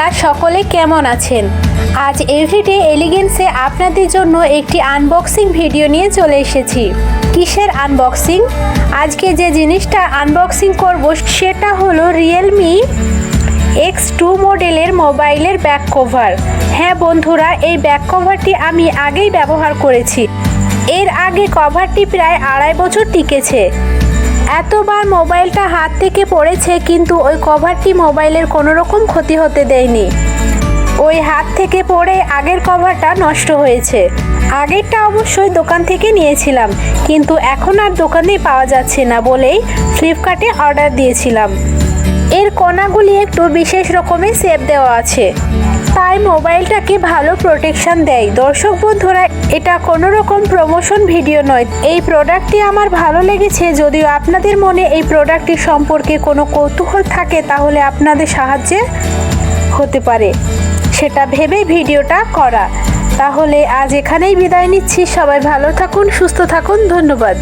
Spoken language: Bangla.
বন্ধুরা সকলে কেমন আছেন? আজ এভরিডে এলিগেন্সে আপনাদের জন্য একটি আনবক্সিং ভিডিও নিয়ে চলে এসেছি। কিসের আনবক্সিং? আজকে যে জিনিসটা আনবক্সিং করব সেটা হলো রিয়েলমি X2 মডেলের মোবাইলের ব্যাক কভার। হ্যাঁ বন্ধুরা, এই ব্যাক কভারটি আমি আগেই ব্যবহার করেছি। এর আগে কভারটি প্রায় 2.5 বছর টিকেছে। এতবার মোবাইলটা হাত থেকে পড়েছে কিন্তু ওই কভারটি মোবাইলের কোনো রকম ক্ষতি হতে দেয়নি। ওই হাত থেকে পড়ে আগের কভারটা নষ্ট হয়েছে। আগেরটা অবশ্যই দোকান থেকে নিয়েছিলাম, কিন্তু এখন আর দোকানে পাওয়া যাচ্ছে না বলেই ফ্লিপকার্টে অর্ডার দিয়েছিলাম। এর কোণাগুলি একটু বিশেষ রকমের শেপ দেওয়া আছে, তাই মোবাইলটাকে ভালো প্রোটেকশন দেয়। দর্শক বন্ধুরা, এটা কোনো রকম প্রমোশন ভিডিও নয়। এই প্রোডাক্টটি আমার ভালো লেগেছে। যদিও আপনাদের মনে এই প্রোডাক্টটি সম্পর্কে কোনো কৌতূহল থাকে তাহলে আপনাদের সাহায্যে হতে পারে, সেটা ভেবে ভিডিওটা করা। তাহলে আজ এখানেই বিদায় নিচ্ছি। সবাই ভালো থাকুন, সুস্থ থাকুন। ধন্যবাদ।